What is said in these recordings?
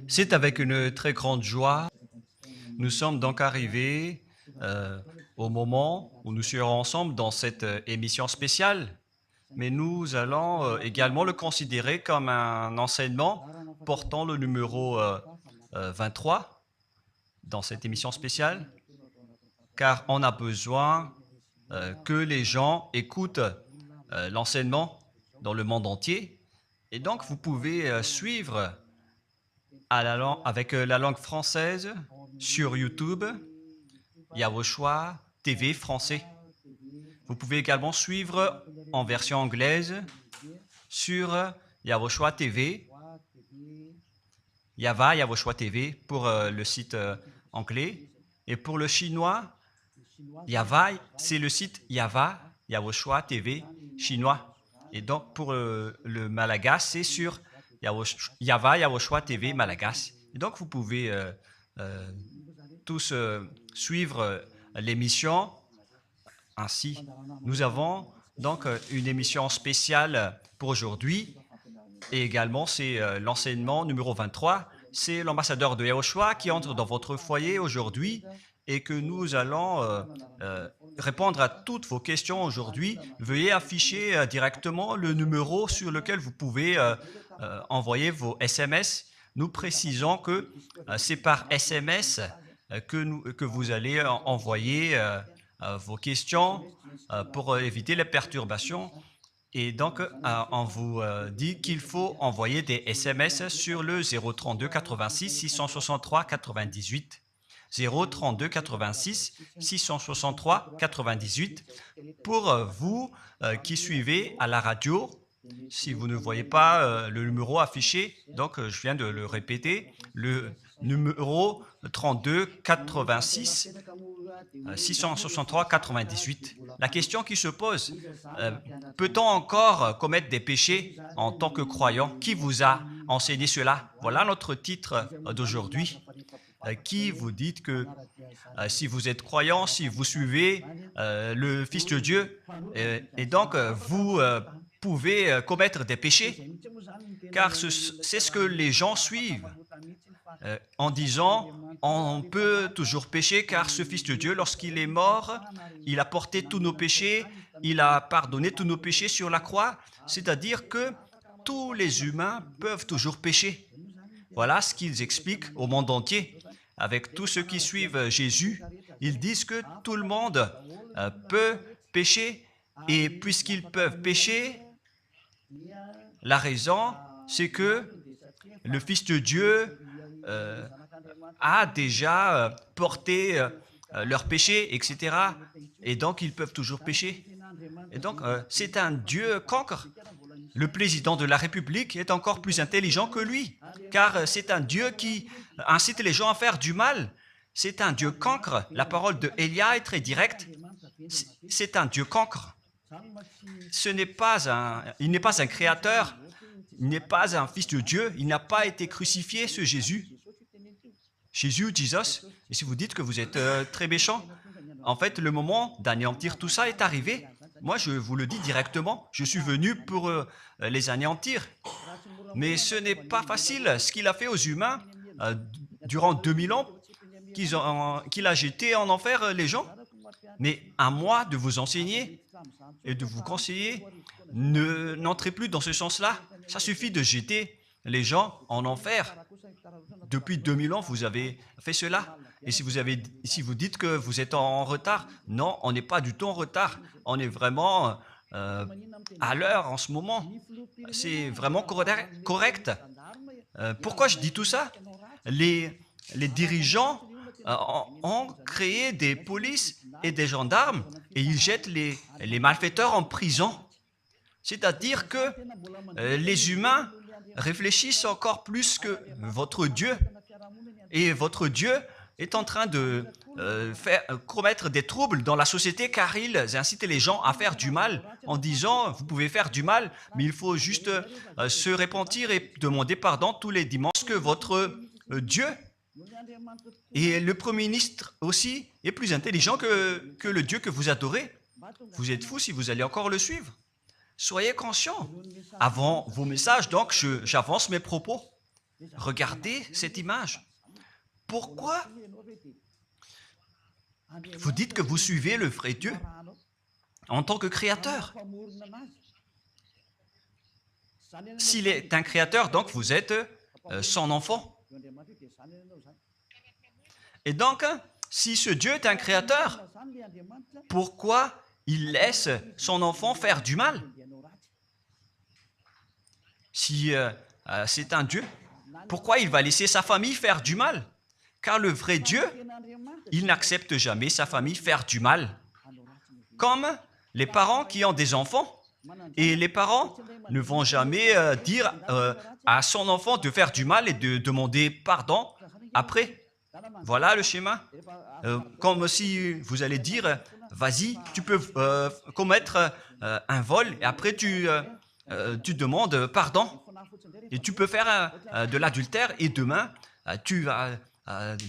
C'est avec une très grande joie. Nous sommes donc arrivés au moment où nous serons ensemble dans cette émission spéciale, mais nous allons également le considérer comme un enseignement portant le numéro 23 dans cette émission spéciale, car on a besoin que les gens écoutent l'enseignement dans le monde entier. Et donc, vous pouvez suivre avec la langue française sur YouTube, Yawoshua TV français. Vous pouvez également suivre en version anglaise sur Yawoshua TV, Yawoshua TV pour le site anglais. Et pour le chinois, c'est le site Yawoshua TV chinois. Et donc pour le malagas, c'est sur Yawoshua TV malagas. Et donc vous pouvez tous suivre l'émission ainsi. Nous avons donc une émission spéciale pour aujourd'hui et également c'est l'enseignement numéro 23. C'est l'ambassadeur de Yawoshua qui entre dans votre foyer aujourd'hui et que nous allons répondre à toutes vos questions aujourd'hui. Veuillez afficher directement le numéro sur lequel vous pouvez envoyer vos SMS. Nous précisons que c'est par SMS que vous allez envoyer vos questions pour éviter les perturbations. Et donc, on vous dit qu'il faut envoyer des SMS sur le 032 86 663 98. 032 86 663 98 pour vous qui suivez à la radio. Si vous ne voyez pas le numéro affiché, donc je viens de le répéter, le numéro 32 86 663 98. La question qui se pose, peut-on encore commettre des péchés en tant que croyant? Qui vous a enseigné cela? Voilà notre titre d'aujourd'hui. Qui vous dites que si vous êtes croyant, si vous suivez le Fils de Dieu, et donc vous pouvez commettre des péchés, car c'est ce que les gens suivent en disant on peut toujours pécher car ce Fils de Dieu, lorsqu'il est mort, il a porté tous nos péchés, il a pardonné tous nos péchés sur la croix, c'est-à-dire que tous les humains peuvent toujours pécher. Voilà ce qu'ils expliquent au monde entier. Avec tous ceux qui suivent Jésus, ils disent que tout le monde peut pécher et puisqu'ils peuvent pécher, la raison, c'est que le Fils de Dieu a déjà porté leurs péchés, etc. Et donc, ils peuvent toujours pécher. Et donc, c'est un Dieu cancre. Le président de la République est encore plus intelligent que lui, car c'est un Dieu qui incite les gens à faire du mal. C'est un Dieu cancre. La parole de Élia est très directe. C'est un Dieu cancre. Il n'est pas un créateur, il n'est pas un fils de Dieu, il n'a pas été crucifié, ce Jésus. Jesus. Et si vous dites que vous êtes très méchant, en fait, le moment d'anéantir tout ça est arrivé. Moi, je vous le dis directement, je suis venu pour les anéantir. Mais ce n'est pas facile. Ce qu'il a fait aux humains durant 2000 ans, qu'il a jeté en enfer les gens. Mais à moi de vous enseigner et de vous conseiller, n'entrez plus dans ce sens-là. Ça suffit de jeter les gens en enfer. Depuis 2000 ans, vous avez fait cela. Et si vous dites que vous êtes en retard, non, on n'est pas du tout en retard. On est vraiment à l'heure en ce moment. C'est vraiment correct. Pourquoi je dis tout ça? Les dirigeants ont créé des polices et des gendarmes et ils jettent les malfaiteurs en prison. C'est-à-dire que les humains réfléchissent encore plus que votre Dieu. Et votre Dieu est en train de commettre des troubles dans la société car ils incitent les gens à faire du mal en disant vous pouvez faire du mal, mais il faut juste se repentir et demander pardon tous les dimanches que votre Dieu et le Premier ministre aussi est plus intelligent que le Dieu que vous adorez. Vous êtes fous si vous allez encore le suivre. Soyez conscients. Avant vos messages, donc, j'avance mes propos. Regardez cette image. Pourquoi vous dites que vous suivez le vrai Dieu en tant que créateur? S'il est un créateur, donc vous êtes son enfant. Et donc, si ce Dieu est un créateur, pourquoi il laisse son enfant faire du mal? Si c'est un Dieu, pourquoi il va laisser sa famille faire du mal? Car le vrai Dieu, il n'accepte jamais sa famille faire du mal. Comme les parents qui ont des enfants. Et les parents ne vont jamais dire à son enfant de faire du mal et de demander pardon après. Voilà le schéma. Comme si vous allez dire, vas-y, tu peux commettre un vol et après tu demandes pardon. Et tu peux faire de l'adultère et demain, tu vas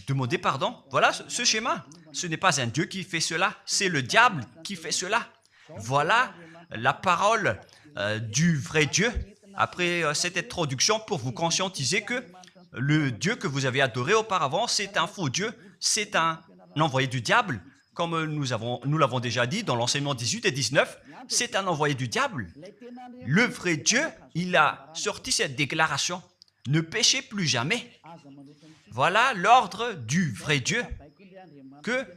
demander pardon. Voilà ce schéma. Ce n'est pas un Dieu qui fait cela, c'est le diable qui fait cela. Voilà la parole du vrai Dieu. Après cette introduction, pour vous conscientiser que le Dieu que vous avez adoré auparavant, c'est un faux Dieu, c'est un envoyé du diable. Comme nous l'avons déjà dit dans l'enseignement 18 et 19, c'est un envoyé du diable. Le vrai Dieu, il a sorti cette déclaration. Ne péchez plus jamais. Voilà l'ordre du vrai Dieu. Que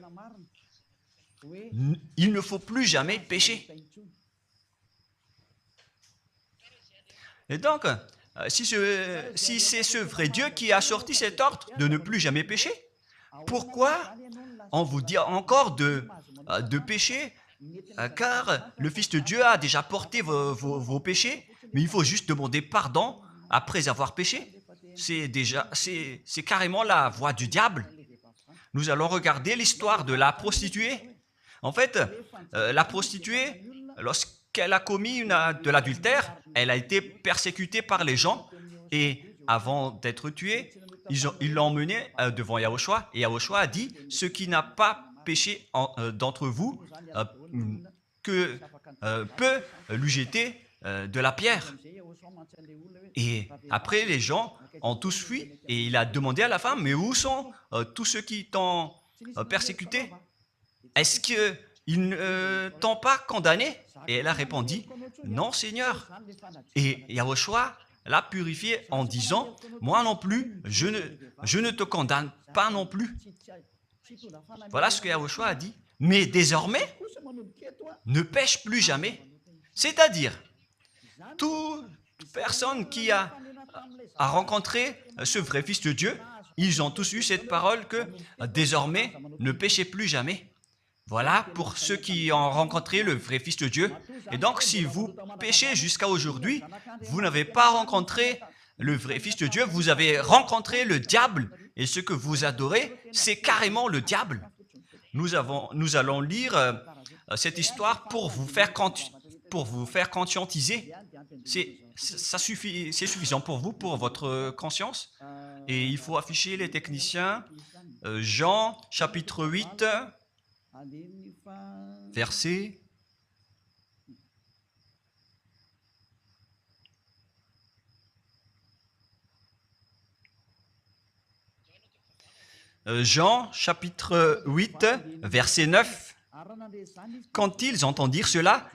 il ne faut plus jamais pécher. Et donc, si c'est ce vrai Dieu qui a sorti cet ordre de ne plus jamais pécher, pourquoi on vous dit encore de pécher? Car le Fils de Dieu a déjà porté vos péchés, mais il faut juste demander pardon après avoir péché. C'est carrément la voie du diable. Nous allons regarder l'histoire de la prostituée. En fait, la prostituée, lorsqu'elle a commis de l'adultère, elle a été persécutée par les gens et avant d'être tuée, ils l'ont emmenée devant Yahushua et Yahushua a dit « Ce qui n'a pas péché d'entre vous peut lui jeter de la pierre. » Et après, les gens ont tous fui et il a demandé à la femme « Mais où sont tous ceux qui t'ont persécuté? Est-ce qu'ils ne t'ont pas condamné ?» Et elle a répondu « Non, Seigneur. » Et Yahushua l'a purifié en disant « Moi non plus, je ne te condamne pas non plus. » Voilà ce que Yahushua a dit. Mais désormais, ne pêche plus jamais. C'est-à-dire, toute personne qui a rencontré ce vrai Fils de Dieu, ils ont tous eu cette parole que désormais, ne péchez plus jamais. Voilà pour ceux qui ont rencontré le vrai Fils de Dieu. Et donc, si vous péchez jusqu'à aujourd'hui, vous n'avez pas rencontré le vrai Fils de Dieu, vous avez rencontré le diable. Et ce que vous adorez, c'est carrément le diable. Nous allons lire cette histoire pour vous faire conscientiser. C'est suffisant pour vous, pour votre conscience. Et il faut afficher les techniciens. Jean, chapitre 8, verset... Jean, chapitre 8, verset 9. Quand ils entendirent cela,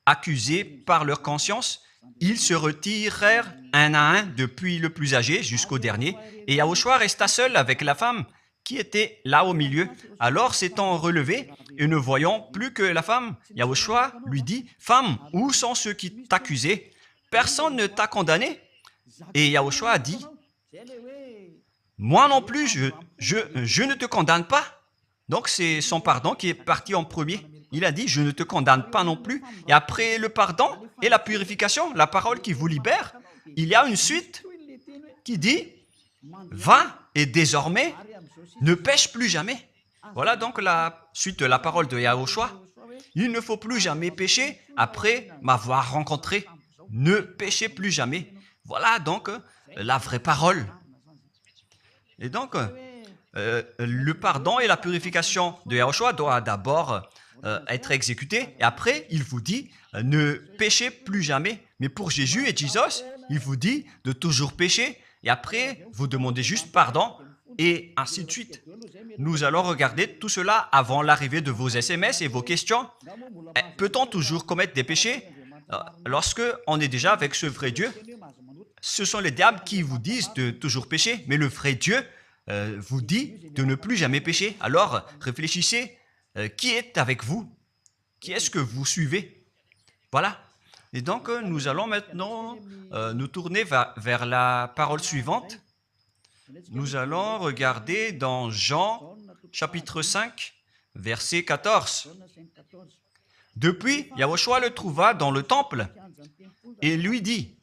accusés par leur conscience, ils se retirèrent un à un, depuis le plus âgé jusqu'au dernier, et Yahushua resta seul avec la femme qui était là au milieu. Alors, s'étant relevé et ne voyant plus que la femme, Yahushua lui dit, « Femme, où sont ceux qui t'accusaient? Personne ne t'a condamné ?» Et Yahushua a dit, « Moi non plus, je ne te condamne pas. » Donc, c'est son pardon qui est parti en premier. Il a dit, « Je ne te condamne pas non plus. » Et après le pardon et la purification, la parole qui vous libère, il y a une suite qui dit, « Va et désormais, ne pêche plus jamais. » Voilà donc la suite de la parole de Yahushua. Il ne faut plus jamais pécher après m'avoir rencontré. Ne péchez plus jamais. Voilà donc la vraie parole. Et donc, le pardon et la purification de Yahushua doivent d'abord être exécutés. Et après, il vous dit, ne péchez plus jamais. Mais pour Jésus et Jesus, il vous dit de toujours pécher et après, vous demandez juste pardon, et ainsi de suite. Nous allons regarder tout cela avant l'arrivée de vos SMS et vos questions. Peut-on toujours commettre des péchés lorsque on est déjà avec ce vrai Dieu? Ce sont les diables qui vous disent de toujours pécher, mais le vrai Dieu vous dit de ne plus jamais pécher. Alors, réfléchissez, qui est avec vous? Qui est-ce que vous suivez? Voilà. Et donc, nous allons maintenant nous tourner vers la parole suivante. Nous allons regarder dans Jean, chapitre 5, verset 14. Depuis, Yahushua le trouva dans le temple et lui dit,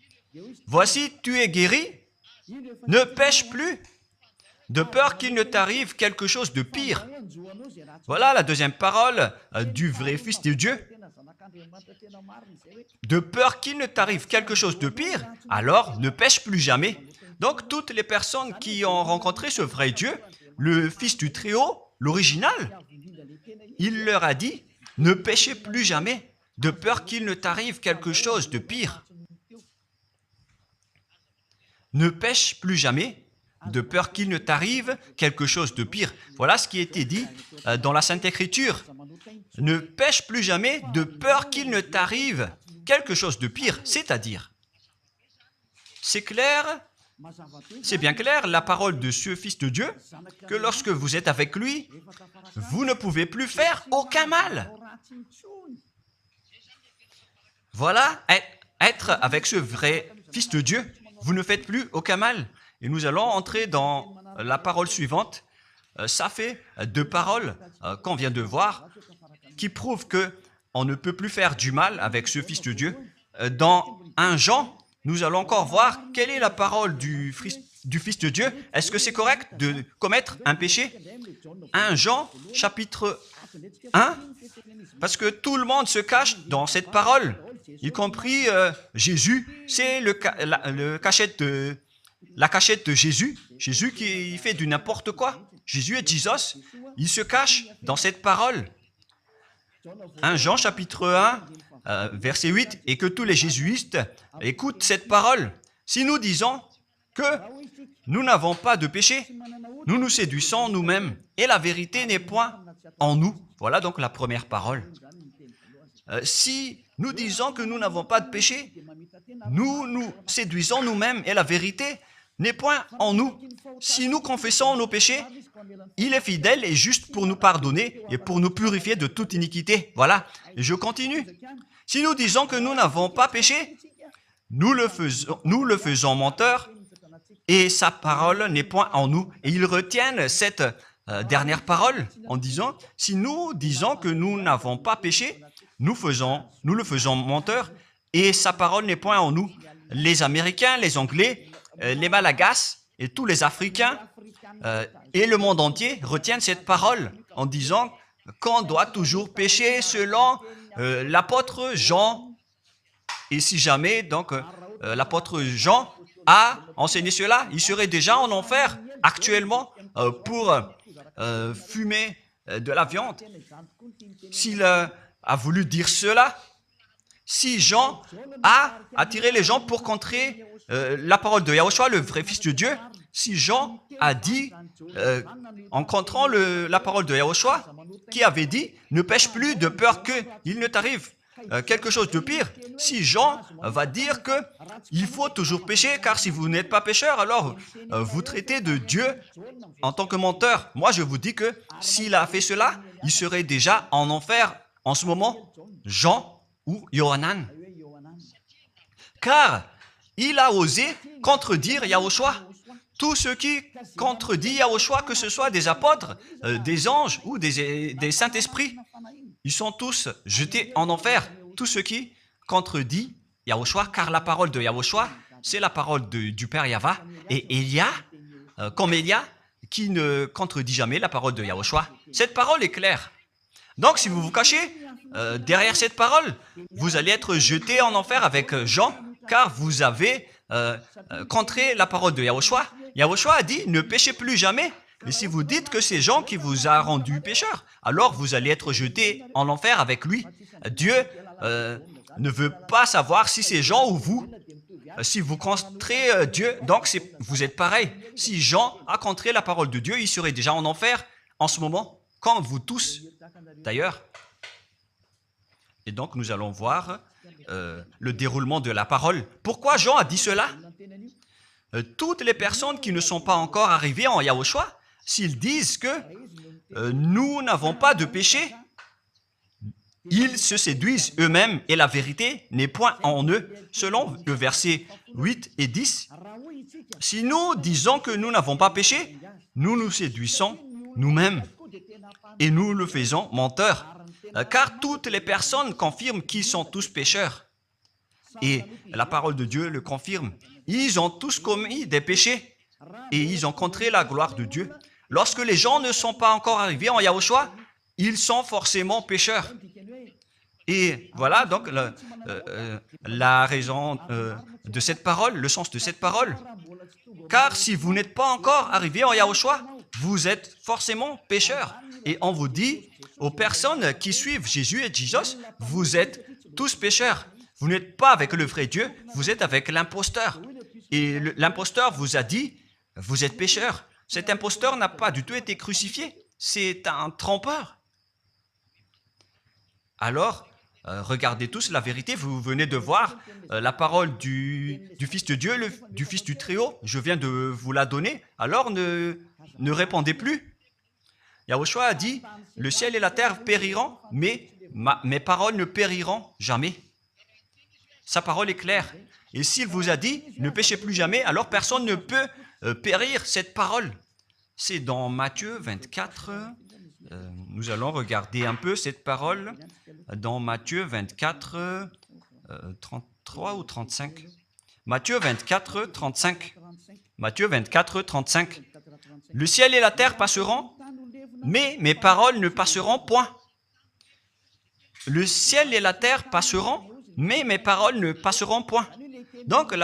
« Voici, tu es guéri, ne pêche plus, de peur qu'il ne t'arrive quelque chose de pire. » Voilà la deuxième parole du vrai Fils de Dieu. De peur qu'il ne t'arrive quelque chose de pire, alors ne pêche plus jamais. Donc, toutes les personnes qui ont rencontré ce vrai Dieu, le Fils du Très-Haut, l'original, il leur a dit, ne péchez plus jamais, de peur qu'il ne t'arrive quelque chose de pire. Ne pêche plus jamais, de peur qu'il ne t'arrive quelque chose de pire. Voilà ce qui a été dit dans la Sainte Écriture. Ne pêche plus jamais, de peur qu'il ne t'arrive quelque chose de pire. C'est-à-dire, c'est clair, c'est bien clair, la parole de ce Fils de Dieu, que lorsque vous êtes avec lui, vous ne pouvez plus faire aucun mal. Voilà, être avec ce vrai Fils de Dieu, vous ne faites plus aucun mal. Et nous allons entrer dans la parole suivante. Ça fait deux paroles qu'on vient de voir qui prouvent qu'on ne peut plus faire du mal avec ce Fils de Dieu. Dans 1 Jean, nous allons encore voir quelle est la parole du Fils de Dieu. Est-ce que c'est correct de commettre un péché? 1 Jean, chapitre 1, parce que tout le monde se cache dans cette parole, y compris Jésus. C'est la cachette de Jésus. Jésus qui fait du n'importe quoi. Jésus est Jesus. Il se cache dans cette parole. 1 Jean, chapitre 1, verset 8, et que tous les jésuites écoutent cette parole. Si nous disons que nous n'avons pas de péché, nous nous séduisons nous-mêmes, et la vérité n'est point en nous. Voilà donc la première parole. Si nous disons que nous n'avons pas de péché, nous nous séduisons nous-mêmes, et la vérité n'est point en nous. Si nous confessons nos péchés, il est fidèle et juste pour nous pardonner et pour nous purifier de toute iniquité. Voilà, et je continue. Si nous disons que nous n'avons pas péché, nous le faisons menteur et sa parole n'est point en nous. Et ils retiennent cette dernière parole en disant, si nous disons que nous n'avons pas péché, nous le faisons menteur et sa parole n'est point en nous. Les Américains, les Anglais, les Malagasy et tous les Africains et le monde entier retiennent cette parole en disant qu'on doit toujours pécher selon l'apôtre Jean. Et si jamais donc l'apôtre Jean a enseigné cela, il serait déjà en enfer actuellement pour fumer de la viande. S'il a voulu dire cela, si Jean a attiré les gens pour contrer la parole de Yahushua, le vrai Fils de Dieu, si Jean a dit, en contrant la parole de Yahushua, qui avait dit, ne pêche plus de peur qu'il ne t'arrive quelque chose de pire, si Jean va dire qu'il faut toujours pécher, car si vous n'êtes pas pécheur, alors vous traitez de Dieu en tant que menteur. Moi, je vous dis que s'il a fait cela, il serait déjà en enfer en ce moment, Jean ou Yohanan. Car il a osé contredire Yahushua. Tous ceux qui contredisent Yahushua, que ce soit des apôtres, des anges ou des saints-esprits, ils sont tous jetés en enfer. Tous ceux qui contredisent Yahushua, car la parole de Yahushua, c'est la parole du Père Yahva. Et Élia, comme Élia, qui ne contredit jamais la parole de Yahushua. Cette parole est claire. Donc, si vous vous cachez derrière cette parole, vous allez être jetés en enfer avec Jean, car vous avez contré la parole de Yahushua. Yahushua a dit, ne péchez plus jamais. Mais si vous dites que c'est Jean qui vous a rendu pécheur, alors vous allez être jetés en enfer avec lui. Dieu ne veut pas savoir si c'est Jean ou vous. si vous contrez Dieu, donc vous êtes pareil. Si Jean a contré la parole de Dieu, il serait déjà en enfer en ce moment, comme vous tous d'ailleurs. Et donc nous allons voir le déroulement de la parole. Pourquoi Jean a dit cela? Toutes les personnes qui ne sont pas encore arrivées en Yahushua, s'ils disent que nous n'avons pas de péché, ils se séduisent eux-mêmes et la vérité n'est point en eux. Selon le verset 8 et 10, si nous disons que nous n'avons pas péché, nous nous séduisons nous-mêmes et nous le faisons menteur. Car toutes les personnes confirment qu'ils sont tous pécheurs. Et la parole de Dieu le confirme. Ils ont tous commis des péchés et ils ont contré la gloire de Dieu. Lorsque les gens ne sont pas encore arrivés en Yahushua, ils sont forcément pécheurs. Et voilà donc la raison de cette parole, le sens de cette parole. Car si vous n'êtes pas encore arrivé en Yahushua, vous êtes forcément pécheurs. Et on vous dit aux personnes qui suivent Jésus et Jesus, vous êtes tous pécheurs. Vous n'êtes pas avec le vrai Dieu, vous êtes avec l'imposteur. Et l'imposteur vous a dit, vous êtes pécheurs. Cet imposteur n'a pas du tout été crucifié. C'est un trompeur. Alors, regardez tous la vérité. Vous venez de voir la parole du Fils de Dieu, du Fils du Très-Haut. Je viens de vous la donner. Alors, ne répondez plus. Yahushua a dit, le ciel et la terre périront, mais mes paroles ne périront jamais. Sa parole est claire. Et s'il vous a dit, ne péchez plus jamais, alors personne ne peut périr cette parole. C'est dans Matthieu 24. Nous allons regarder un peu cette parole dans Matthieu 24, 33 ou 35. Matthieu 24, 35. Matthieu 24, 35. Le ciel et la terre passeront, mais mes paroles ne passeront point. Le ciel et la terre passeront, mais mes paroles ne passeront point. Donc,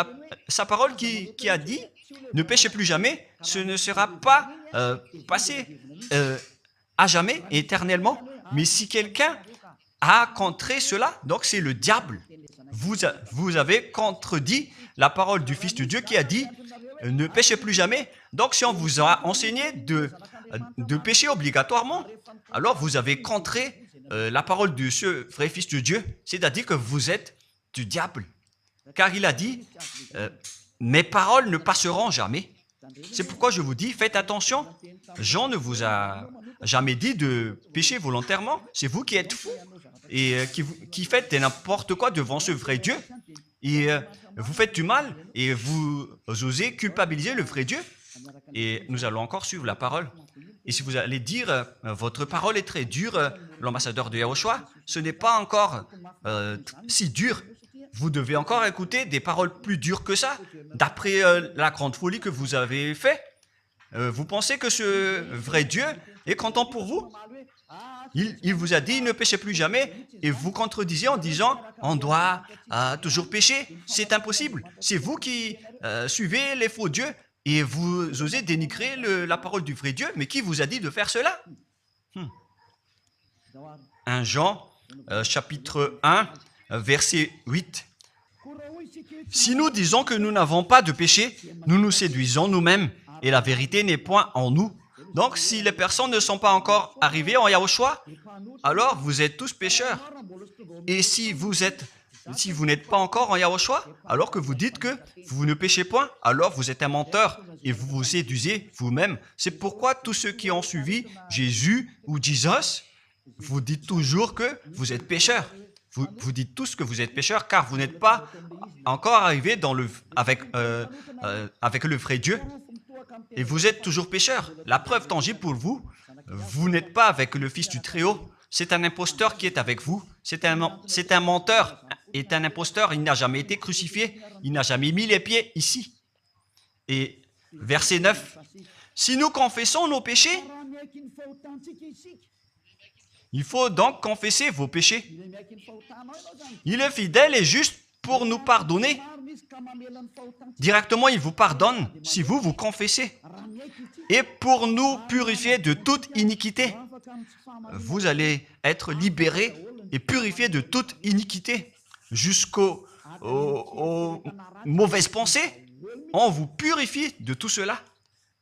sa parole qui a dit, ne péchez plus jamais, ce ne sera pas passé à jamais, éternellement. Mais si quelqu'un a contré cela, donc c'est le diable. Vous avez contredit la parole du Fils de Dieu qui a dit, ne péchez plus jamais. Donc, si on vous a enseigné de pécher obligatoirement, alors vous avez contré la parole de ce vrai Fils de Dieu, c'est-à-dire que vous êtes du diable. Car il a dit, mes paroles ne passeront jamais. C'est pourquoi je vous dis, faites attention. Jean ne vous a jamais dit de pécher volontairement. C'est vous qui êtes fous et qui faites n'importe quoi devant ce vrai Dieu. Et vous faites du mal et vous osez culpabiliser le vrai Dieu. Et nous allons encore suivre la parole. Et si vous allez dire, votre parole est très dure, l'ambassadeur de Yahushua, ce n'est pas encore si dur. Vous devez encore écouter des paroles plus dures que ça, d'après la grande folie que vous avez fait. Vous pensez que ce vrai Dieu est content pour vous? Il vous a dit, ne péchez plus jamais, et vous contredisez en disant, on doit toujours pécher. C'est impossible. C'est vous qui suivez les faux dieux, et vous osez dénigrer la parole du vrai Dieu. Mais qui vous a dit de faire cela? 1 Jean, chapitre 1, verset 8. Si nous disons que nous n'avons pas de péché, nous nous séduisons nous-mêmes, et la vérité n'est point en nous. Donc, si les personnes ne sont pas encore arrivées en Yahushua, alors vous êtes tous pécheurs. Et si vous n'êtes pas encore en Yahushua, alors que vous dites que vous ne péchez point, alors vous êtes un menteur et vous vous séduisez vous-même. C'est pourquoi tous ceux qui ont suivi Jésus ou Jesus, vous dites toujours que vous êtes pécheurs. Vous dites tous que vous êtes pécheurs car vous n'êtes pas encore arrivés avec le vrai Dieu. Et vous êtes toujours pécheurs. La preuve tangible pour vous, vous n'êtes pas avec le Fils du Très-Haut. C'est un imposteur qui est avec vous. C'est un menteur. Est un imposteur. Il n'a jamais été crucifié. Il n'a jamais mis les pieds ici. Et verset 9. Si nous confessons nos péchés, il faut donc confesser vos péchés. Il est fidèle et juste pour nous pardonner. Directement, il vous pardonne si vous confessez. Et pour nous purifier de toute iniquité. Vous allez être libérés et purifiés de toute iniquité jusqu'au aux mauvaises pensées. On vous purifie de tout cela.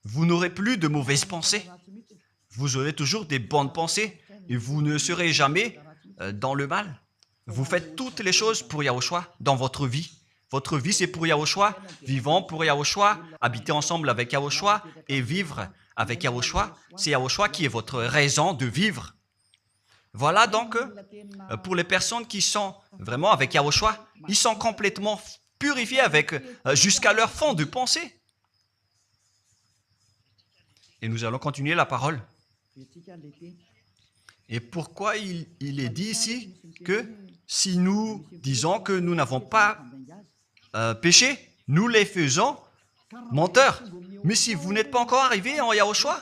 Vous n'aurez plus de mauvaises pensées. Vous aurez toujours des bonnes pensées et vous ne serez jamais dans le mal. Vous faites toutes les choses pour Yahushua dans votre vie. Votre vie, c'est pour Yahushua. Vivons pour Yahushua, habiter ensemble avec Yahushua et vivre avec Yahushua. C'est Yahushua qui est votre raison de vivre. Voilà donc, pour les personnes qui sont vraiment avec Yahushua, ils sont complètement purifiés jusqu'à leur fond de pensée. Et nous allons continuer la parole. Et pourquoi il est dit ici que si nous disons que nous n'avons pas péché, nous les faisons menteurs. Mais si vous n'êtes pas encore arrivé en Yahushua,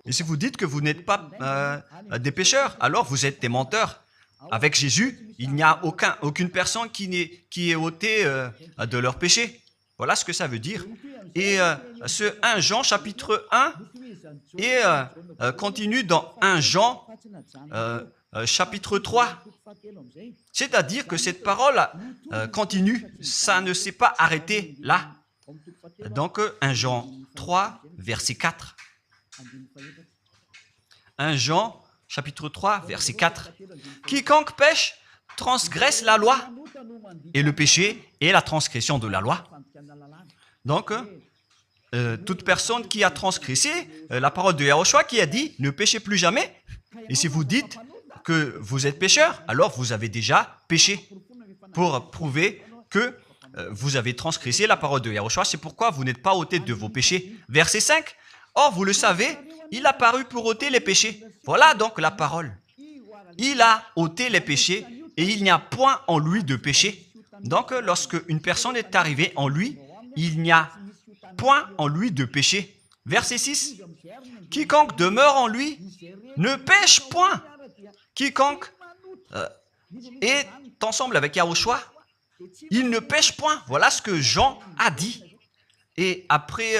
et si vous dites que vous n'êtes pas des pécheurs, alors vous êtes des menteurs. Avec Jésus, il n'y a aucune personne qui est ôtée de leur péché. Voilà ce que ça veut dire. Et ce 1 Jean chapitre 1 et continue dans 1 Jean chapitre 3. C'est-à-dire que cette parole continue, ça ne s'est pas arrêté là. Donc 1 Jean 3, verset 4. 1 Jean chapitre 3, verset 4. Quiconque pêche transgresse la loi, et le péché est la transgression de la loi. Donc, toute personne qui a transgressé la parole de Yahushua qui a dit « ne péchez plus jamais ». Et si vous dites que vous êtes pécheur, alors vous avez déjà péché pour prouver que vous avez transgressé la parole de Yahushua. C'est pourquoi vous n'êtes pas ôté de vos péchés. Verset 5. Or, vous le savez, il a paru pour ôter les péchés. Voilà donc la parole. Il a ôté les péchés et il n'y a point en lui de péché. Donc, lorsque une personne est arrivée en lui, il n'y a point en lui de péché. Verset 6. Quiconque demeure en lui ne pêche point. Quiconque est ensemble avec Yahushua, il ne pêche point. Voilà ce que Jean a dit. Et après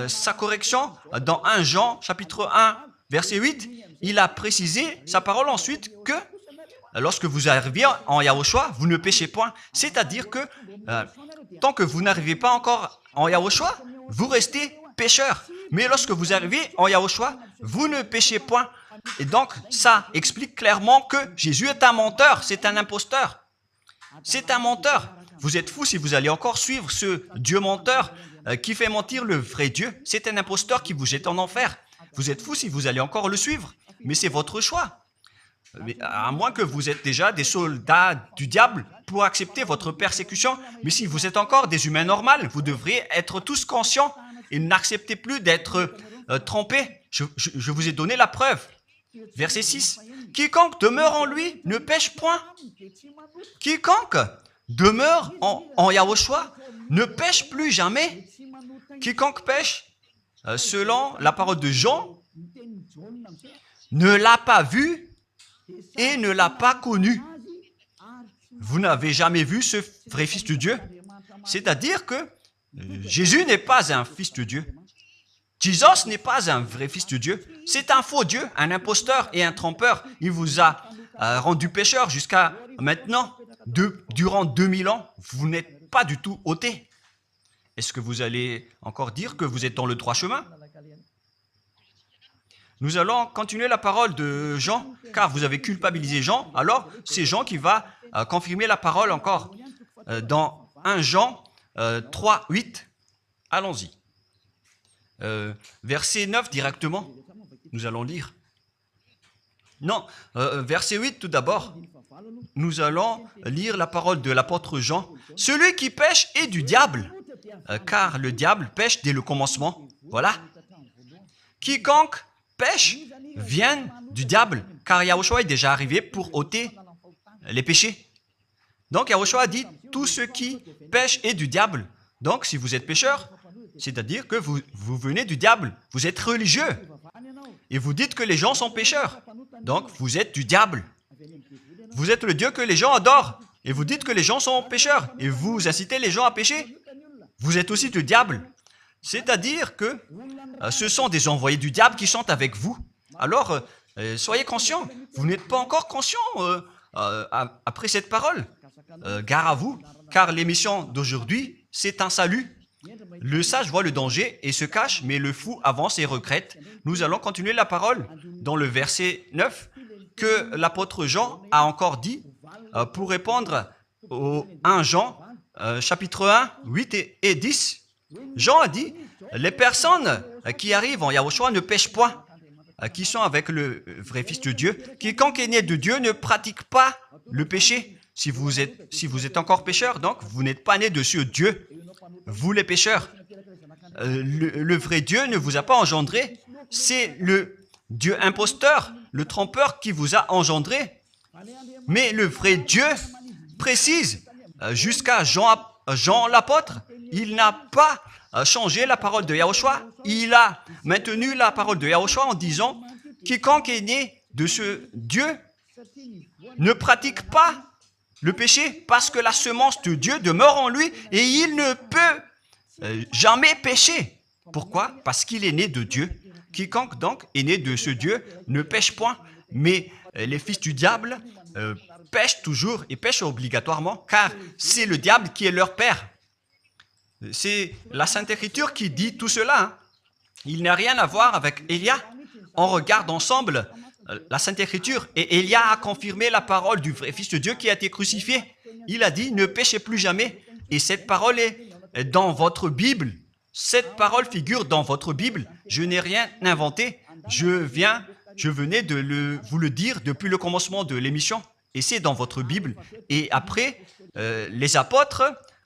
sa correction, dans 1 Jean, chapitre 1, verset 8, il a précisé sa parole ensuite que lorsque vous arrivez en Yahushua, vous ne péchez point. C'est-à-dire que tant que vous n'arrivez pas encore en Yahushua, vous restez pécheur. Mais lorsque vous arrivez en Yahushua, vous ne péchez point. Et donc, ça explique clairement que Jésus est un menteur, c'est un imposteur. C'est un menteur. Vous êtes fous si vous allez encore suivre ce Dieu menteur qui fait mentir le vrai Dieu. C'est un imposteur qui vous jette en enfer. Vous êtes fous si vous allez encore le suivre. Mais c'est votre choix. Mais à moins que vous êtes déjà des soldats du diable pour accepter votre persécution. Mais si vous êtes encore des humains normaux, vous devriez être tous conscients et n'acceptez plus d'être trompés. Je vous ai donné la preuve. Verset 6. Quiconque demeure en lui ne pêche point. Quiconque demeure en Yahushua ne pêche plus jamais. Quiconque pêche, selon la parole de Jean, ne l'a pas vu et ne l'a pas connu. Vous n'avez jamais vu ce vrai Fils de Dieu. C'est-à-dire que Jésus n'est pas un Fils de Dieu. Jésus n'est pas un vrai Fils de Dieu. C'est un faux Dieu, un imposteur et un trompeur. Il vous a rendu pécheur jusqu'à maintenant. Durant 2000 ans, vous n'êtes pas du tout ôté. Est-ce que vous allez encore dire que vous êtes dans le droit chemin? Nous allons continuer la parole de Jean, car vous avez culpabilisé Jean. Alors, c'est Jean qui va confirmer la parole encore. Dans 1 Jean 3, 8, allons-y. Verset 9 directement, nous allons lire. Non, verset 8 tout d'abord. Nous allons lire la parole de l'apôtre Jean. Celui qui pêche est du diable, car le diable pêche dès le commencement. Voilà. Quiconque pêche vient du diable, car Yahushua est déjà arrivé pour ôter les péchés. Donc Yahushua dit, tout ce qui pêche est du diable. Donc si vous êtes pécheur, c'est-à-dire que vous venez du diable, vous êtes religieux, et vous dites que les gens sont pécheurs. Donc vous êtes du diable. Vous êtes le Dieu que les gens adorent, et vous dites que les gens sont pécheurs, et vous incitez les gens à pécher. Vous êtes aussi du diable. C'est-à-dire que ce sont des envoyés du diable qui sont avec vous. Alors, soyez conscients. Vous n'êtes pas encore conscients après cette parole. gare à vous, car l'émission d'aujourd'hui, c'est un salut. Le sage voit le danger et se cache, mais le fou avance et regrette. Nous allons continuer la parole dans le verset 9 que l'apôtre Jean a encore dit pour répondre au 1 Jean, chapitre 1, 8 et 10. Jean a dit, les personnes qui arrivent en Yahushua ne pêchent point, qui sont avec le vrai Fils de Dieu. Quiconque est né de Dieu ne pratique pas le péché. Si vous êtes encore pécheur, donc vous n'êtes pas né de ce Dieu. Vous les pécheurs, le vrai Dieu ne vous a pas engendré. C'est le Dieu imposteur, le trompeur qui vous a engendré. Mais le vrai Dieu précise, jusqu'à Jean l'apôtre, il n'a pas changé la parole de Yahushua. Il a maintenu la parole de Yahushua en disant, quiconque est né de ce Dieu ne pratique pas le péché parce que la semence de Dieu demeure en lui et il ne peut jamais pécher. Pourquoi? Parce qu'il est né de Dieu. Quiconque donc est né de ce Dieu ne pêche point. Mais les fils du diable pêchent toujours et pêchent obligatoirement car c'est le diable qui est leur père. C'est la Sainte Écriture qui dit tout cela. Hein. Il n'a rien à voir avec Élia. On regarde ensemble la Sainte Écriture et Élia a confirmé la parole du vrai Fils de Dieu qui a été crucifié. Il a dit, ne péchez plus jamais. Et cette parole est dans votre Bible. Cette parole figure dans votre Bible. Je n'ai rien inventé. Je venais de vous le dire depuis le commencement de l'émission. Et c'est dans votre Bible. Et après, les apôtres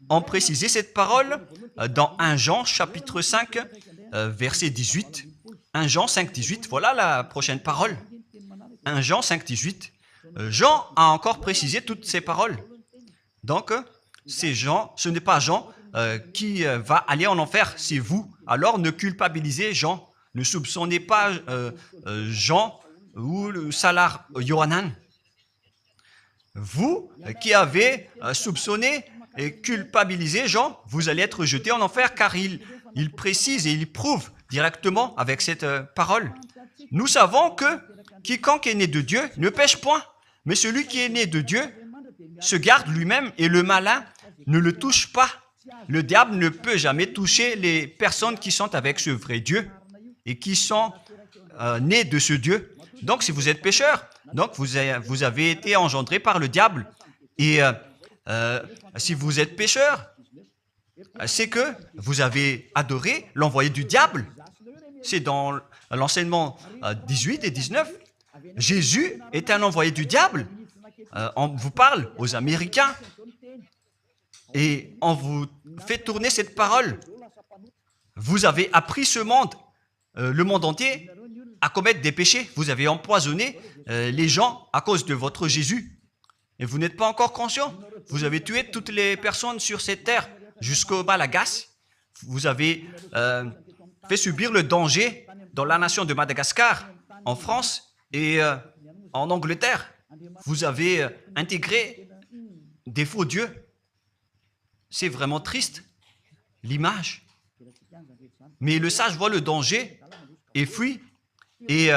ont précisé cette parole dans 1 Jean chapitre 5, verset 18. 1 Jean 5, 18. Voilà la prochaine parole. 1 Jean 5, 18. Jean a encore précisé toutes ces paroles. Donc, c'est Jean, ce n'est pas Jean qui va aller en enfer, c'est vous. Alors, ne culpabilisez Jean. Ne soupçonnez pas Jean ou le Salar Yohanan. Vous qui avez soupçonné et culpabilisé Jean, vous allez être jeté en enfer car il précise et il prouve directement avec cette parole. Nous savons que quiconque est né de Dieu ne pêche point, mais celui qui est né de Dieu se garde lui-même et le malin ne le touche pas. Le diable ne peut jamais toucher les personnes qui sont avec ce vrai Dieu et qui sont nées de ce Dieu. Donc, si vous êtes pécheur, donc vous avez été engendré par le diable. Et si vous êtes pécheur, c'est que vous avez adoré l'envoyé du diable. C'est dans l'enseignement 18 et 19. Jésus est un envoyé du diable. On vous parle aux Américains et on vous fait tourner cette parole. Vous avez appris ce monde, le monde entier, à commettre des péchés. Vous avez empoisonné les gens à cause de votre Jésus. Et vous n'êtes pas encore conscient. Vous avez tué toutes les personnes sur cette terre jusqu'au Malagasy. Vous avez fait subir le danger dans la nation de Madagascar, en France et en Angleterre. Vous avez intégré des faux dieux. C'est vraiment triste, l'image. Mais le sage voit le danger et fuit. Et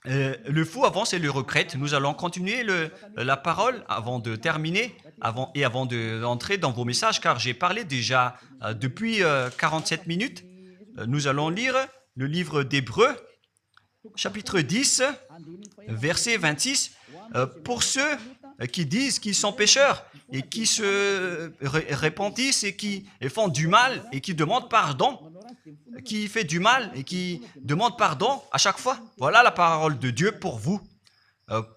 le fou avance et le regrette. Nous allons continuer la parole avant de terminer, avant d'entrer dans vos messages, car j'ai parlé déjà depuis 47 minutes. Nous allons lire le livre d'Hébreux, chapitre 10, verset 26. Pour ceux qui disent qu'ils sont pécheurs et qui se repentissent et qui font du mal et qui demandent pardon, qui fait du mal et qui demande pardon à chaque fois. Voilà la parole de Dieu pour vous,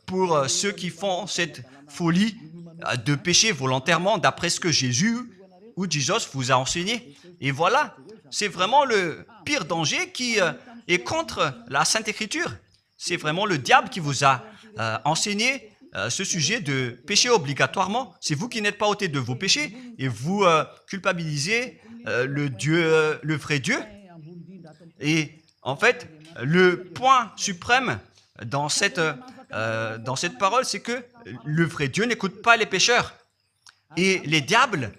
pour ceux qui font cette folie de pécher volontairement d'après ce que Jésus ou Jesus vous a enseigné. Et voilà, c'est vraiment le pire danger qui est contre la Sainte Écriture. C'est vraiment le diable qui vous a enseigné ce sujet de péché obligatoirement. C'est vous qui n'êtes pas ôté de vos péchés et vous culpabilisez le vrai Dieu. Et en fait, le point suprême dans cette parole, c'est que le vrai Dieu n'écoute pas les pécheurs. Et les diables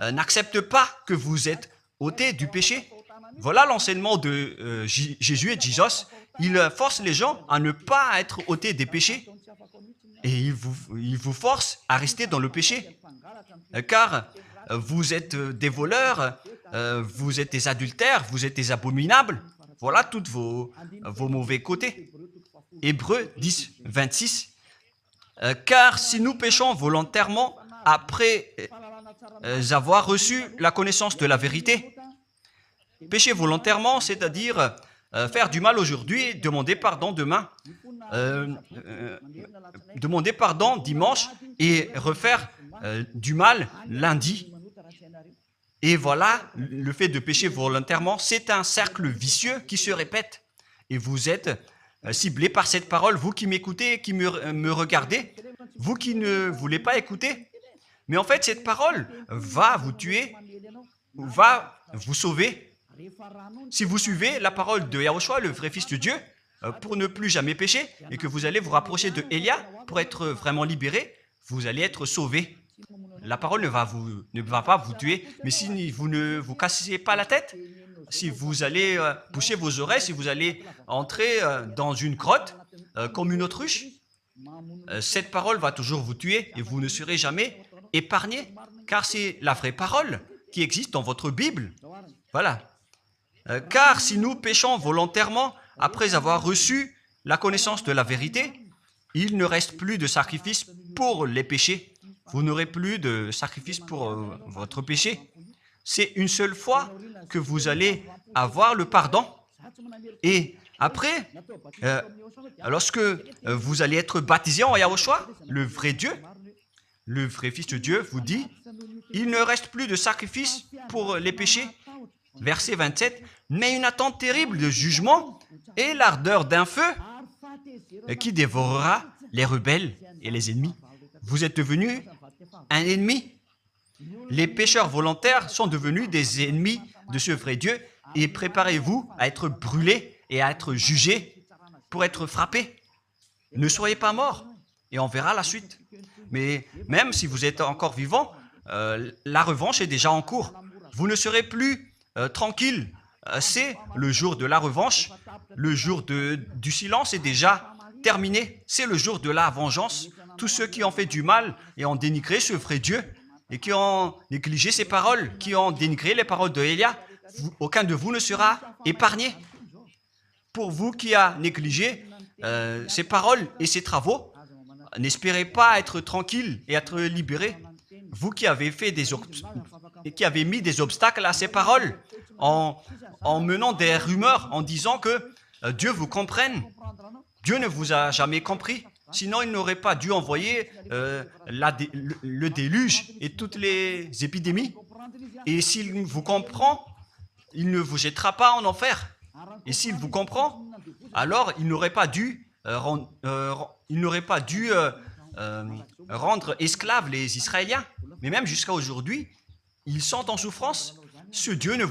n'acceptent pas que vous êtes ôtés du péché. Voilà l'enseignement de Jésus et Jesus. Il force les gens à ne pas être ôtés des péchés. Et il vous force à rester dans le péché. Car vous êtes des voleurs, vous êtes des adultères, vous êtes des abominables. Voilà tous vos mauvais côtés. Hébreux 10, 26. Car si nous péchons volontairement après avoir reçu la connaissance de la vérité, pécher volontairement, c'est-à-dire faire du mal aujourd'hui, demander pardon demain, demander pardon dimanche et refaire du mal lundi. Et voilà, le fait de pécher volontairement, c'est un cercle vicieux qui se répète. Et vous êtes ciblé par cette parole, vous qui m'écoutez, qui me regardez, vous qui ne voulez pas écouter. Mais en fait, cette parole va vous tuer, va vous sauver. Si vous suivez la parole de Yahushua, le vrai Fils de Dieu, pour ne plus jamais pécher, et que vous allez vous rapprocher de Élia pour être vraiment libéré, vous allez être sauvé. La parole ne va pas vous tuer, mais si vous ne vous cassez pas la tête, si vous allez boucher vos oreilles, si vous allez entrer dans une grotte comme une autruche, cette parole va toujours vous tuer et vous ne serez jamais épargné, car c'est la vraie parole qui existe dans votre Bible. Voilà. Car si nous péchons volontairement après avoir reçu la connaissance de la vérité, il ne reste plus de sacrifice pour les péchés. Vous n'aurez plus de sacrifice pour votre péché. C'est une seule fois que vous allez avoir le pardon. Et après, lorsque vous allez être baptisé en Yahushua, le vrai Dieu, le vrai Fils de Dieu vous dit, il ne reste plus de sacrifice pour les péchés. Verset 27, mais une attente terrible de jugement et l'ardeur d'un feu qui dévorera les rebelles et les ennemis. Vous êtes devenu un ennemi. Les pécheurs volontaires sont devenus des ennemis de ce vrai Dieu et préparez-vous à être brûlés et à être jugés pour être frappés. Ne soyez pas morts et on verra la suite. Mais même si vous êtes encore vivant, la revanche est déjà en cours. Vous ne serez plus tranquille. C'est le jour de la revanche. Le jour du silence est déjà terminé. C'est le jour de la vengeance. Tous ceux qui ont fait du mal et ont dénigré ce vrai Dieu et qui ont négligé ses paroles, qui ont dénigré les paroles de Élia, aucun de vous ne sera épargné. Pour vous qui avez négligé ses paroles et ses travaux, n'espérez pas être tranquille et être libéré. Vous qui avez mis des obstacles à ces paroles en menant des rumeurs, en disant que Dieu vous comprenne. Dieu ne vous a jamais compris. Sinon, il n'aurait pas dû envoyer le déluge et toutes les épidémies. Et s'il vous comprend, il ne vous jettera pas en enfer. Et s'il vous comprend, alors il n'aurait pas dû rendre esclaves les Israéliens. Mais même jusqu'à aujourd'hui, ils sont en souffrance. Ce Dieu ne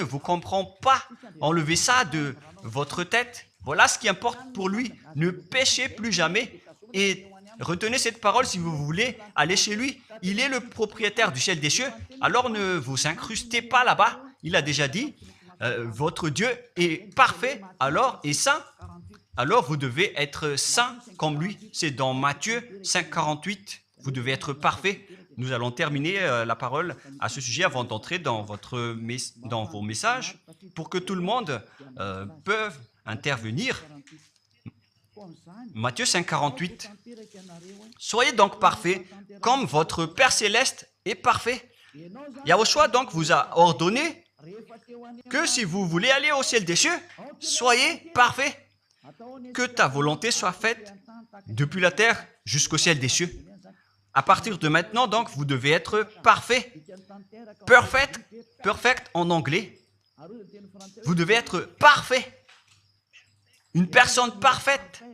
vous comprend pas. Enlevez ça de votre tête. Voilà ce qui importe pour lui. Ne péchez plus jamais et retenez cette parole si vous voulez aller chez lui. Il est le propriétaire du ciel des cieux. Alors ne vous incrustez pas là-bas. Il a déjà dit, votre Dieu est parfait alors et saint. Alors vous devez être saint comme lui. C'est dans Matthieu 5, 48. Vous devez être parfait. Nous allons terminer la parole à ce sujet avant d'entrer dans vos messages pour que tout le monde peut intervenir. Matthieu 5, 48. Soyez donc parfaits comme votre Père Céleste est parfait. Yahushua donc vous a ordonné que si vous voulez aller au ciel des cieux, soyez parfaits. Que ta volonté soit faite depuis la terre jusqu'au ciel des cieux. À partir de maintenant, donc, vous devez être parfait. Perfect en anglais. Vous devez être parfait. Une personne parfaite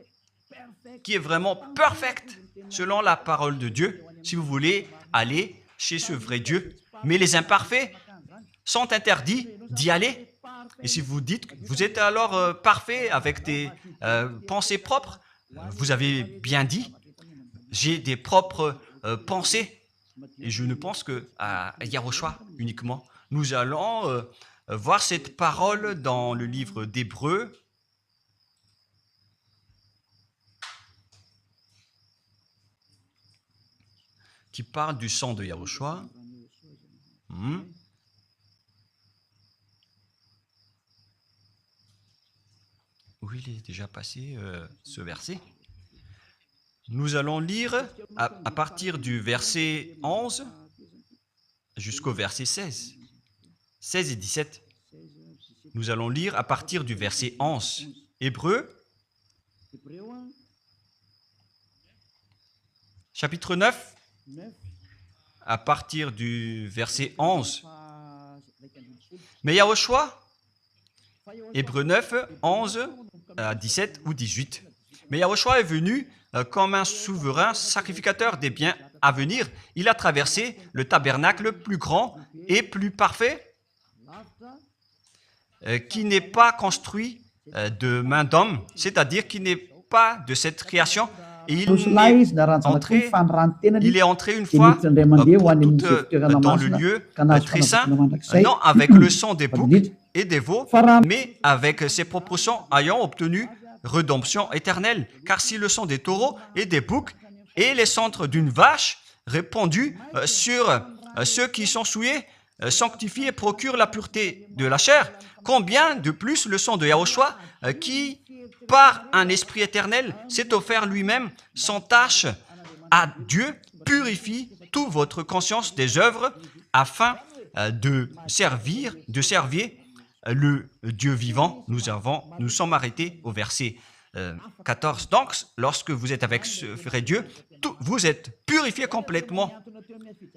qui est vraiment perfecte selon la parole de Dieu, si vous voulez aller chez ce vrai Dieu. Mais les imparfaits sont interdits d'y aller. Et si vous dites que vous êtes alors parfait avec des pensées propres, vous avez bien dit, j'ai des propres pensées et je ne pense qu'à Yahushua uniquement. Nous allons voir cette parole dans le livre d'Hébreux. qui parle du sang de Yahushua. Où il est déjà passé ce verset? Nous allons lire à partir du verset 11 jusqu'au verset 16. 16 et 17. Nous allons lire à partir du verset 11. Hébreux, chapitre 9, à partir du verset 11. Mais Yahushua, Hébreux 9, 11 à 17 ou 18. Mais Yahushua est venu comme un souverain sacrificateur des biens à venir. Il a traversé le tabernacle plus grand et plus parfait, qui n'est pas construit de main d'homme, c'est-à-dire qui n'est pas de cette création. Et il est entré une fois pour toutes dans le lieu très saint, non avec le sang des boucs et des veaux, mais avec ses propres sangs ayant obtenu rédemption éternelle. Car si le sang des taureaux et des boucs et les cendres d'une vache répandus sur ceux qui sont souillés sanctifient et procurent la pureté de la chair, combien de plus le sang de Yahushua qui, par un esprit éternel, s'est offert lui-même sans tâche à Dieu, purifie toute votre conscience des œuvres afin de servir le Dieu vivant. Nous sommes arrêtés au verset 14. Donc, lorsque vous êtes avec ce vrai Dieu, vous êtes purifiés complètement.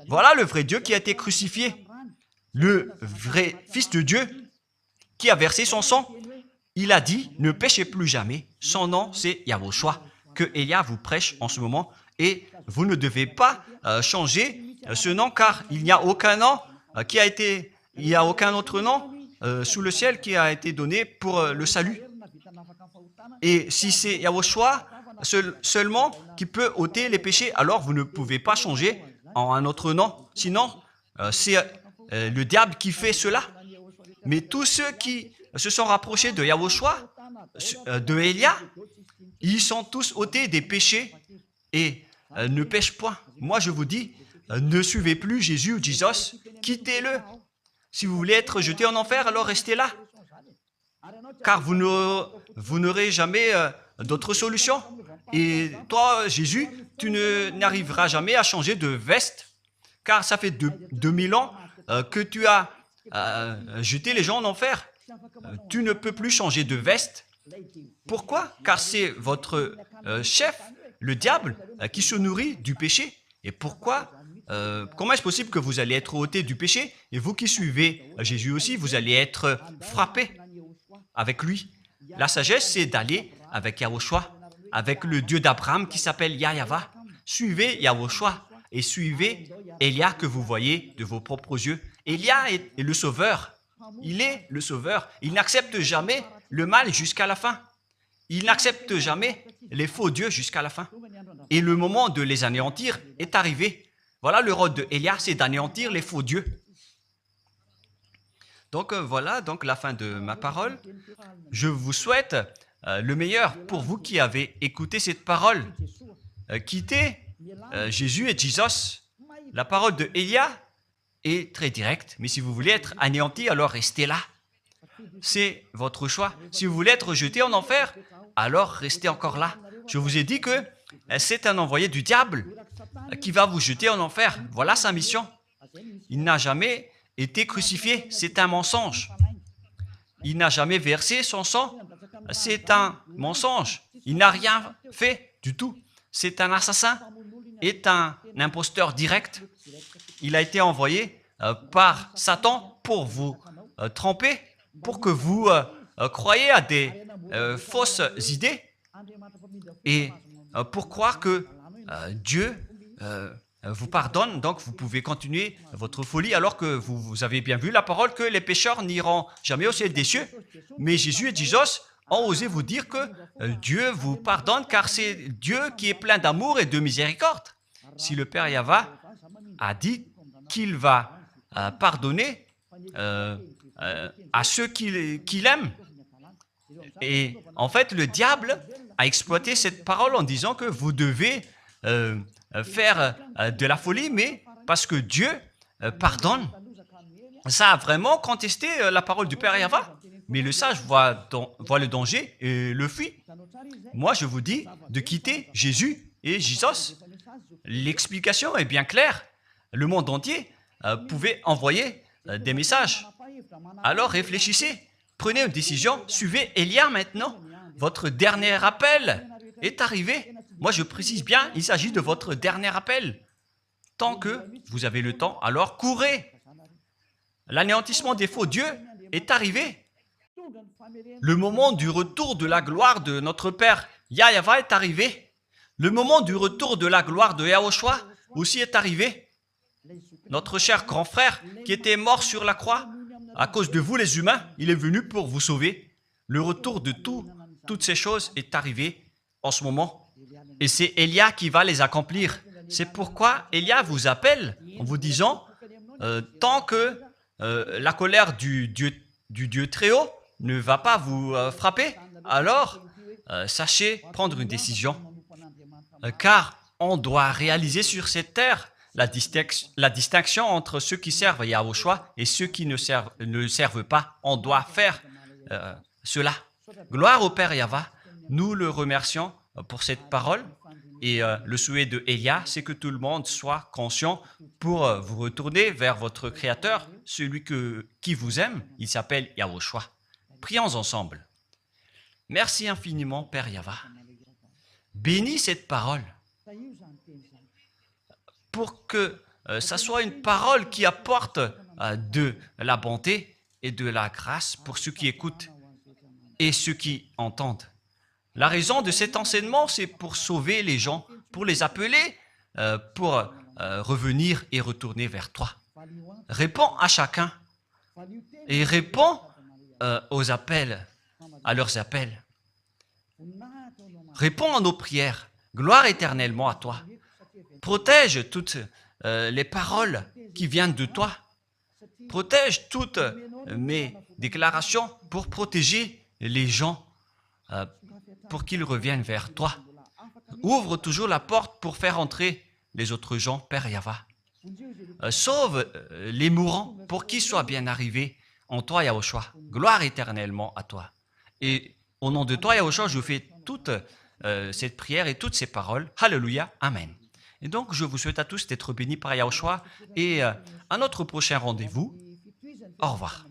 Voilà le vrai Dieu qui a été crucifié, le vrai Fils de Dieu qui a versé son sang. Il a dit, ne péchez plus jamais. Son nom, c'est Yahushua, que Elia vous prêche en ce moment. Et vous ne devez pas changer ce nom, car il n'y a aucun nom il n'y a aucun autre nom sous le ciel qui a été donné pour le salut. Et si c'est Yahushua seulement qui peut ôter les péchés, alors vous ne pouvez pas changer en un autre nom. Sinon, c'est le diable qui fait cela. Mais tous ceux qui se sont rapprochés de Yahushua, de Elia, ils sont tous ôtés des péchés et ne pêchent point. Moi, je vous dis, ne suivez plus Jésus ou Jesus, quittez-le. Si vous voulez être jeté en enfer, alors restez là. Car vous n'aurez jamais d'autre solution. Et toi, Jésus, tu n'arriveras jamais à changer de veste, car ça fait 2000 ans que tu as jeté les gens en enfer. Tu ne peux plus changer de veste. Pourquoi? Car c'est votre chef, le diable, qui se nourrit du péché. Et pourquoi? Comment est-ce possible que vous allez être ôté du péché? Et vous qui suivez Jésus aussi, vous allez être frappé avec lui. La sagesse, c'est d'aller avec Yahushua, avec le Dieu d'Abraham qui s'appelle Yahva. Suivez Yahushua et suivez Elia que vous voyez de vos propres yeux. Elia est le sauveur. Il est le sauveur. Il n'accepte jamais le mal jusqu'à la fin. Il n'accepte jamais les faux dieux jusqu'à la fin. Et le moment de les anéantir est arrivé. Voilà le rôle de Elia, c'est d'anéantir les faux dieux. Donc voilà donc la fin de ma parole. Je vous souhaite le meilleur pour vous qui avez écouté cette parole. Quittez Jésus et Jesus. La parole de Elia est très directe, mais si vous voulez être anéanti, alors restez là. C'est votre choix. Si vous voulez être jeté en enfer, alors restez encore là. Je vous ai dit que c'est un envoyé du diable qui va vous jeter en enfer. Voilà sa mission. Il n'a jamais été crucifié. C'est un mensonge. Il n'a jamais versé son sang. C'est un mensonge. Il n'a rien fait du tout. C'est un assassin, est un imposteur direct. Il a été envoyé par Satan pour vous tromper, pour que vous croyiez à des fausses idées et pour croire que Dieu vous pardonne, donc vous pouvez continuer votre folie alors que vous avez bien vu la parole que les pécheurs n'iront jamais au ciel des cieux. Mais Jésus et Jesus ont osé vous dire que Dieu vous pardonne car c'est Dieu qui est plein d'amour et de miséricorde. Si le Père Yahva a dit qu'il va pardonner à ceux qu'il aime. Et en fait, le diable a exploité cette parole en disant que vous devez faire de la folie, mais parce que Dieu pardonne. Ça a vraiment contesté la parole du Père Yahva. Mais le sage voit le danger et le fuit. Moi, je vous dis de quitter Jésus et Jésus. L'explication est bien claire. Le monde entier pouvait envoyer des messages. Alors réfléchissez, prenez une décision, suivez Élia maintenant. Votre dernier appel est arrivé. Moi, je précise bien, il s'agit de votre dernier appel. Tant que vous avez le temps, alors courez. L'anéantissement des faux dieux est arrivé. Le moment du retour de la gloire de notre Père Yahva est arrivé. Le moment du retour de la gloire de Yahushua aussi est arrivé. Notre cher grand frère qui était mort sur la croix, à cause de vous les humains, il est venu pour vous sauver. Le retour de toutes ces choses est arrivé en ce moment. Et c'est Élia qui va les accomplir. C'est pourquoi Élia vous appelle en vous disant, tant que la colère du Dieu très haut ne va pas vous frapper, alors sachez prendre une décision. Car on doit réaliser sur cette terre la distinction entre ceux qui servent Yahushua et ceux qui ne servent pas. On doit faire cela. Gloire au Père Yahva. Nous le remercions pour cette parole. Et le souhait de Élia, c'est que tout le monde soit conscient pour vous retourner vers votre Créateur, celui qui vous aime. Il s'appelle Yahushua. Prions ensemble. Merci infiniment, Père Yahva. Bénis cette parole pour que ça soit une parole qui apporte de la bonté et de la grâce pour ceux qui écoutent et ceux qui entendent. La raison de cet enseignement, c'est pour sauver les gens, pour les appeler, pour revenir et retourner vers toi. Réponds à chacun et réponds aux appels, à leurs appels. Réponds à nos prières. Gloire éternellement à toi. Protège toutes les paroles qui viennent de toi. Protège toutes mes déclarations pour protéger les gens, pour qu'ils reviennent vers toi. Ouvre toujours la porte pour faire entrer les autres gens, Père Yahva. Sauve les mourants pour qu'ils soient bien arrivés en toi, Yahushua. Gloire éternellement à toi. Et au nom de toi, Yahushua, je fais toute cette prière et toutes ces paroles. Alléluia. Amen. Et donc, je vous souhaite à tous d'être bénis par Yahushua et à notre prochain rendez-vous. Au revoir.